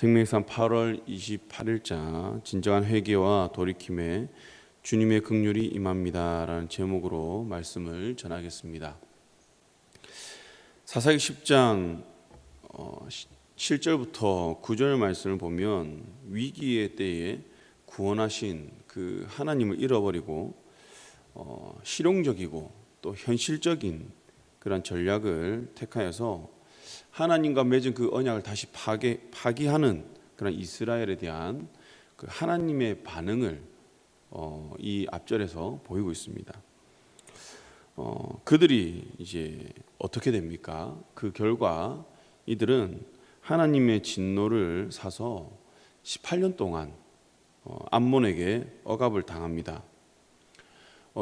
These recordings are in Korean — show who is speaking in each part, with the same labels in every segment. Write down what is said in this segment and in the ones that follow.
Speaker 1: 생명상 8월 28일자 진정한 회개와 돌이킴에 주님의 긍휼이 임합니다라는 제목으로 말씀을 전하겠습니다. 사사기 10장 7절부터 9절 말씀을 보면 위기의 때에 구원하신 그 하나님을 잃어버리고 실용적이고 또 현실적인 그런 전략을 택하여서 하나님과 맺은 그 언약을 다시 파기하는 그런 이스라엘에 대한 그 하나님의 반응을 이 앞절에서 보이고 있습니다. 그들이 이제 어떻게 됩니까? 그 결과 이들은 하나님의 진노를 사서 18년 동안 암몬에게 억압을 당합니다.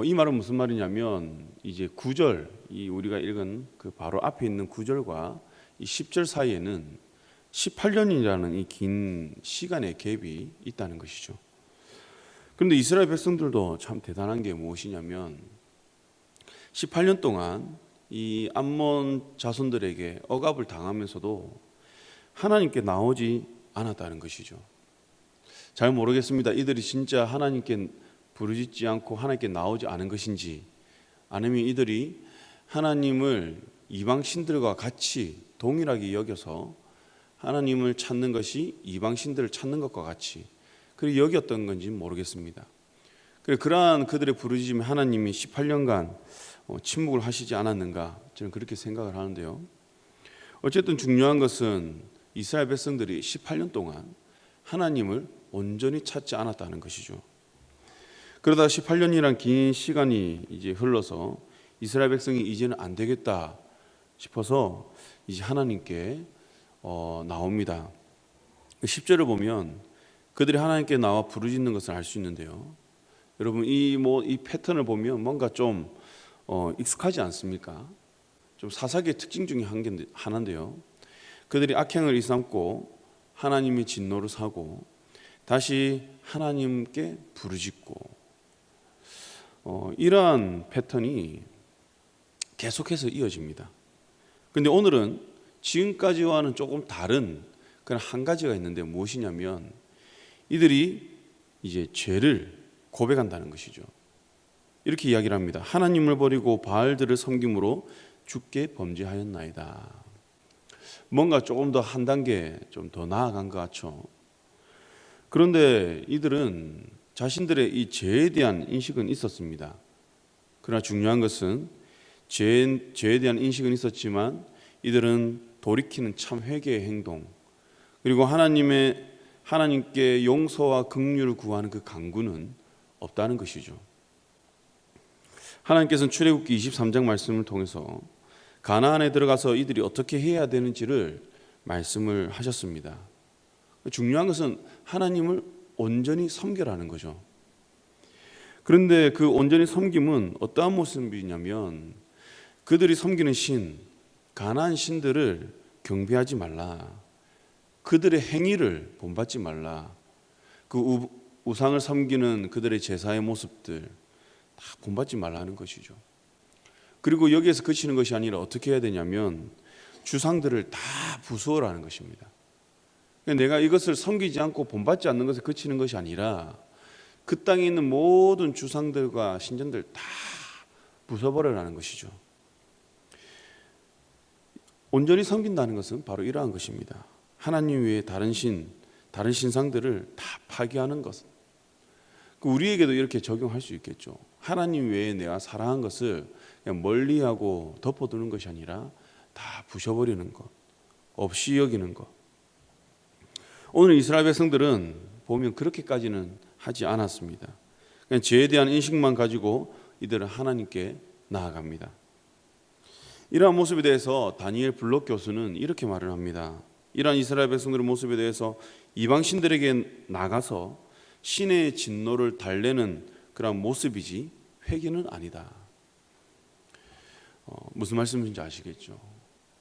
Speaker 1: 이 말은 무슨 말이냐면 이제 9절, 이 우리가 읽은 그 바로 앞에 있는 9절과 이 10절 사이에는 18년이라는 이 긴 시간의 갭이 있다는 것이죠. 그런데 이스라엘 백성들도 참 대단한 게 무엇이냐면 18년 동안 이 암몬 자손들에게 억압을 당하면서도 하나님께 나오지 않았다는 것이죠. 잘 모르겠습니다. 이들이 진짜 하나님께 부르짖지 않고 하나님께 나오지 않은 것인지, 아니면 이들이 하나님을 이방 신들과 같이 동일하게 여겨서 하나님을 찾는 것이 이방 신들을 찾는 것과 같이 그렇게 여겼던 건지 모르겠습니다. 그러한 그들의 부르짖음에 하나님이 18년간 침묵을 하시지 않았는가, 저는 그렇게 생각을 하는데요. 어쨌든 중요한 것은 이스라엘 백성들이 18년 동안 하나님을 온전히 찾지 않았다는 것이죠. 그러다 18년이란 긴 시간이 이제 흘러서 이스라엘 백성이 이제는 안 되겠다 싶어서 이제 하나님께 나옵니다. 10절을 보면 그들이 하나님께 나와 부르짖는 것을 알 수 있는데요. 여러분 이 패턴을 보면 뭔가 좀 익숙하지 않습니까? 좀 사사기의 특징 중에 하나인데요. 그들이 악행을 일삼고 하나님의 진노를 사고 다시 하나님께 부르짖고 이러한 패턴이 계속해서 이어집니다. 그런데 오늘은 지금까지와는 조금 다른 그런 한 가지가 있는데 무엇이냐면 이들이 이제 죄를 고백한다는 것이죠. 이렇게 이야기를 합니다. 하나님을 버리고 바알들을 섬김으로 주께 범죄하였나이다. 뭔가 조금 더 한 단계 좀 더 나아간 것 같죠. 그런데 이들은 자신들의 이 죄에 대한 인식은 있었습니다. 그러나 중요한 것은 죄에 대한 인식은 있었지만 이들은 돌이키는 참 회개의 행동, 그리고 하나님께 용서와 긍휼을 구하는 그 간구는 없다는 것이죠. 하나님께서는 출애굽기 23장 말씀을 통해서 가나안에 들어가서 이들이 어떻게 해야 되는지를 말씀을 하셨습니다. 중요한 것은 하나님을 온전히 섬겨라는 거죠. 그런데 그 온전히 섬김은 어떠한 모습이냐면 그들이 섬기는 신, 가나안 신들을 경배하지 말라. 그들의 행위를 본받지 말라. 그 우상을 섬기는 그들의 제사의 모습들 다 본받지 말라는 것이죠. 그리고 여기에서 그치는 것이 아니라 어떻게 해야 되냐면 주상들을 다 부수어라는 것입니다. 내가 이것을 섬기지 않고 본받지 않는 것에 그치는 것이 아니라 그 땅에 있는 모든 주상들과 신전들 다 부숴버려라는 것이죠. 온전히 섬긴다는 것은 바로 이러한 것입니다. 하나님 외에 다른 신상들을 다 파괴하는 것. 우리에게도 이렇게 적용할 수 있겠죠. 하나님 외에 내가 사랑한 것을 그냥 멀리하고 덮어두는 것이 아니라 다 부셔버리는 것, 없이 여기는 것. 오늘 이스라엘 백성들은 보면 그렇게까지는 하지 않았습니다. 그냥 죄에 대한 인식만 가지고 이들은 하나님께 나아갑니다. 이러한 모습에 대해서 다니엘 블록 교수는 이렇게 말을 합니다. 이러한 이스라엘 백성들의 모습에 대해서 이방 신들에게 나가서 신의 진노를 달래는 그런 모습이지 회개는 아니다. 무슨 말씀인지 아시겠죠?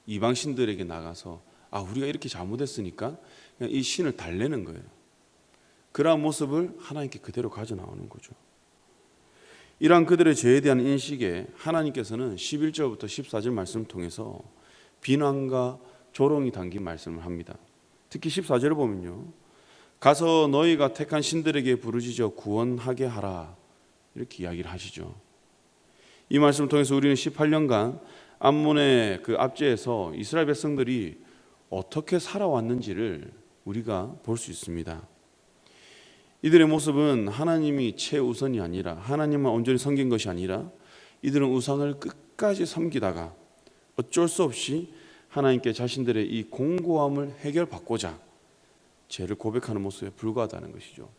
Speaker 1: 이방 신들에게 나가서 우리가 이렇게 잘못했으니까 그냥 이 신을 달래는 거예요. 그러한 모습을 하나님께 그대로 가져 나오는 거죠. 이러한 그들의 죄에 대한 인식에 하나님께서는 11절부터 14절 말씀을 통해서 비난과 조롱이 담긴 말씀을 합니다. 특히 14절을 보면요, 가서 너희가 택한 신들에게 부르짖어 구원하게 하라, 이렇게 이야기를 하시죠. 이 말씀을 통해서 우리는 18년간 암몬의 그 압제에서 이스라엘 백성들이 어떻게 살아왔는지를 우리가 볼 수 있습니다. 이들의 모습은 하나님이 최우선이 아니라, 하나님만 온전히 섬긴 것이 아니라 이들은 우상을 끝까지 섬기다가 어쩔 수 없이 하나님께 자신들의 이 공고함을 해결받고자 죄를 고백하는 모습에 불과하다는 것이죠.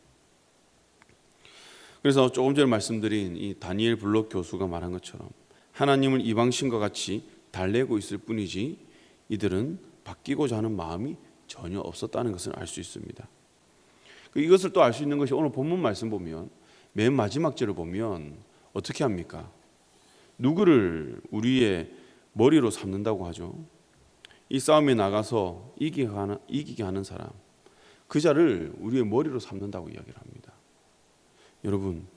Speaker 1: 그래서 조금 전에 말씀드린 이 다니엘 블록 교수가 말한 것처럼 하나님을 이방신과 같이 달래고 있을 뿐이지 이들은 바뀌고자 하는 마음이 전혀 없었다는 것을 알 수 있습니다. 이것을 또 알 수 있는 것이 오늘 본문 말씀 보면, 맨 마지막 절을 보면 어떻게 합니까? 누구를 우리의 머리로 삼는다고 하죠? 이 싸움에 나가서 이기게 하는 사람, 그 자를 우리의 머리로 삼는다고 이야기를 합니다. 여러분,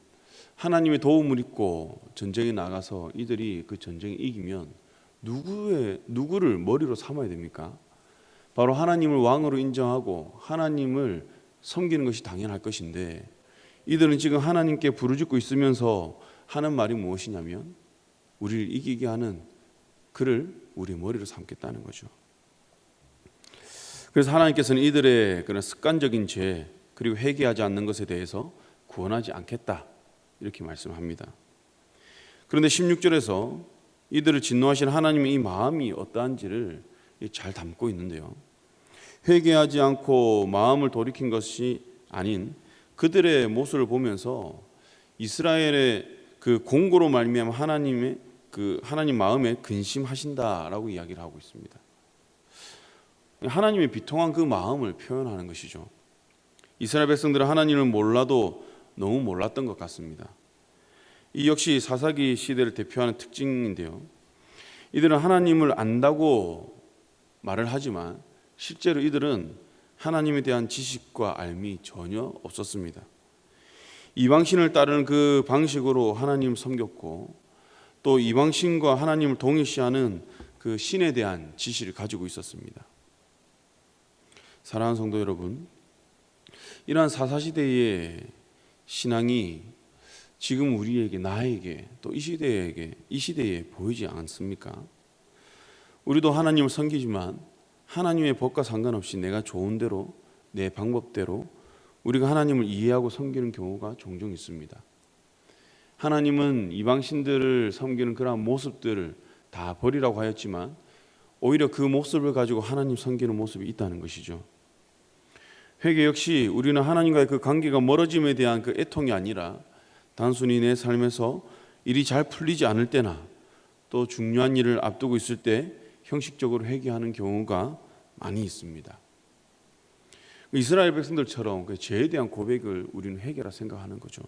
Speaker 1: 하나님의 도움을 입고 전쟁에 나가서 이들이 그 전쟁에 이기면 누구를 머리로 삼아야 됩니까? 바로 하나님을 왕으로 인정하고 하나님을 섬기는 것이 당연할 것인데, 이들은 지금 하나님께 부르짖고 있으면서 하는 말이 무엇이냐면 우리를 이기게 하는 그를 우리 머리로 삼겠다는 거죠. 그래서 하나님께서는 이들의 그런 습관적인 죄 그리고 회개하지 않는 것에 대해서 구원하지 않겠다, 이렇게 말씀합니다. 그런데 16절에서 이들을 진노하신 하나님의 이 마음이 어떠한지를 잘 담고 있는데요, 회개하지 않고 마음을 돌이킨 것이 아닌 그들의 모습을 보면서 이스라엘의 그 공고로 말미암아 하나님 마음에 근심하신다라고 이야기를 하고 있습니다. 하나님의 비통한 그 마음을 표현하는 것이죠. 이스라엘 백성들은 하나님을 몰라도 너무 몰랐던 것 같습니다. 이 역시 사사기 시대를 대표하는 특징인데요, 이들은 하나님을 안다고 말을 하지만 실제로 이들은 하나님에 대한 지식과 알미 전혀 없었습니다. 이방신을 따르는 그 방식으로 하나님을 섬겼고, 또 이방신과 하나님을 동일시하는 그 신에 대한 지식을 가지고 있었습니다. 사랑하는 성도 여러분, 이러한 사사시대의 신앙이 지금 우리에게, 나에게, 또 이 시대에 보이지 않습니까? 우리도 하나님을 섬기지만 하나님의 법과 상관없이 내가 좋은 대로, 내 방법대로 우리가 하나님을 이해하고 섬기는 경우가 종종 있습니다. 하나님은 이방신들을 섬기는 그러한 모습들을 다 버리라고 하였지만 오히려 그 모습을 가지고 하나님 섬기는 모습이 있다는 것이죠. 회개 역시 우리는 하나님과의 그 관계가 멀어짐에 대한 그 애통이 아니라 단순히 내 삶에서 일이 잘 풀리지 않을 때나 또 중요한 일을 앞두고 있을 때 형식적으로 회개하는 경우가 많이 있습니다. 이스라엘 백성들처럼 그 죄에 대한 고백을 우리는 회개라 생각하는 거죠.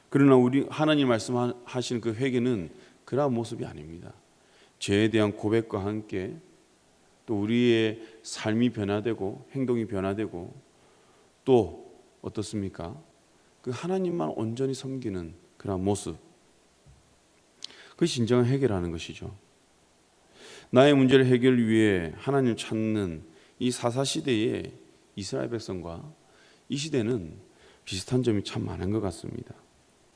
Speaker 1: 그러나 우리 하나님 말씀하시는 그 회개는 그러한 모습이 아닙니다. 죄에 대한 고백과 함께 또 우리의 삶이 변화되고 행동이 변화되고 또 어떻습니까? 그 하나님만 온전히 섬기는 그런 모습, 그것이 진정한 해결하는 것이죠. 나의 문제를 해결 위해 하나님을 찾는 이 사사시대의 이스라엘 백성과 이 시대는 비슷한 점이 참 많은 것 같습니다.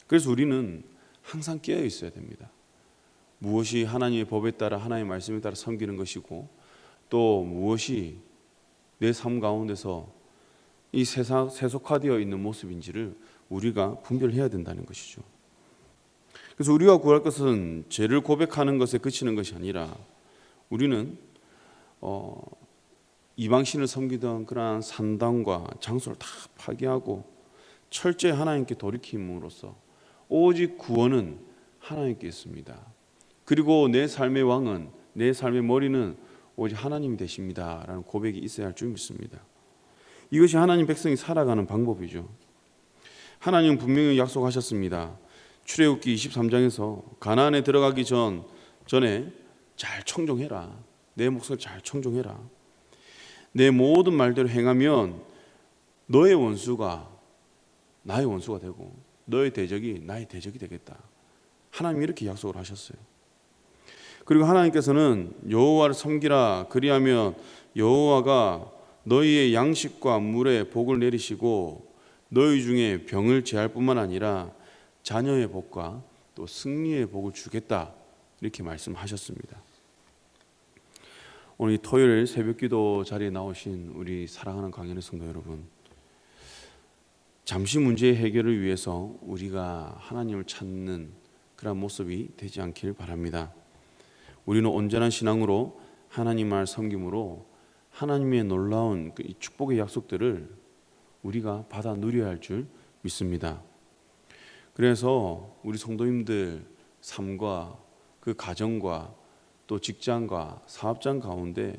Speaker 1: 그래서 우리는 항상 깨어 있어야 됩니다. 무엇이 하나님의 법에 따라, 하나님의 말씀에 따라 섬기는 것이고, 또 무엇이 내 삶 가운데서 이 세속화되어 있는 모습인지를 우리가 분별해야 된다는 것이죠. 그래서 우리가 구할 것은 죄를 고백하는 것에 그치는 것이 아니라 우리는 이방신을 섬기던 그러한 산당과 장소를 다 파괴하고 철저히 하나님께 돌이킴으로써 오직 구원은 하나님께 있습니다. 그리고 내 삶의 왕은, 내 삶의 머리는 오직 하나님이 되십니다 라는 고백이 있어야 할 줄 믿습니다. 이것이 하나님 백성이 살아가는 방법이죠. 하나님은 분명히 약속하셨습니다. 출애굽기 23장에서 가나안에 들어가기 전에 잘 청종해라. 내 목소리를 잘 청종해라. 내 모든 말대로 행하면 너의 원수가 나의 원수가 되고 너의 대적이 나의 대적이 되겠다. 하나님이 이렇게 약속을 하셨어요. 그리고 하나님께서는 여호와를 섬기라, 그리하면 여호와가 너희의 양식과 물에 복을 내리시고 너희 중에 병을 제할 뿐만 아니라 자녀의 복과 또 승리의 복을 주겠다, 이렇게 말씀하셨습니다. 오늘 이 토요일 새벽기도 자리에 나오신 우리 사랑하는 광야의 성도 여러분, 잠시 문제의 해결을 위해서 우리가 하나님을 찾는 그런 모습이 되지 않길 바랍니다. 우리는 온전한 신앙으로 하나님 말 섬김으로 하나님의 놀라운 이 축복의 약속들을 우리가 받아 누려야 할 줄 믿습니다. 그래서 우리 성도님들 삶과 그 가정과 또 직장과 사업장 가운데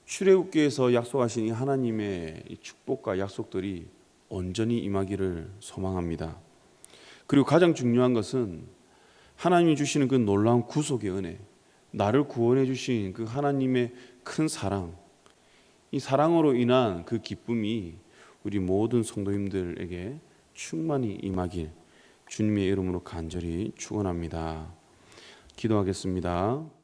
Speaker 1: 출애굽기에서 약속하신 이 하나님의 이 축복과 약속들이 온전히 임하기를 소망합니다. 그리고 가장 중요한 것은 하나님이 주시는 그 놀라운 구속의 은혜, 나를 구원해 주신 그 하나님의 큰 사랑, 이 사랑으로 인한 그 기쁨이 우리 모든 성도님들에게 충만히 임하길 주님의 이름으로 간절히 축원합니다. 기도하겠습니다.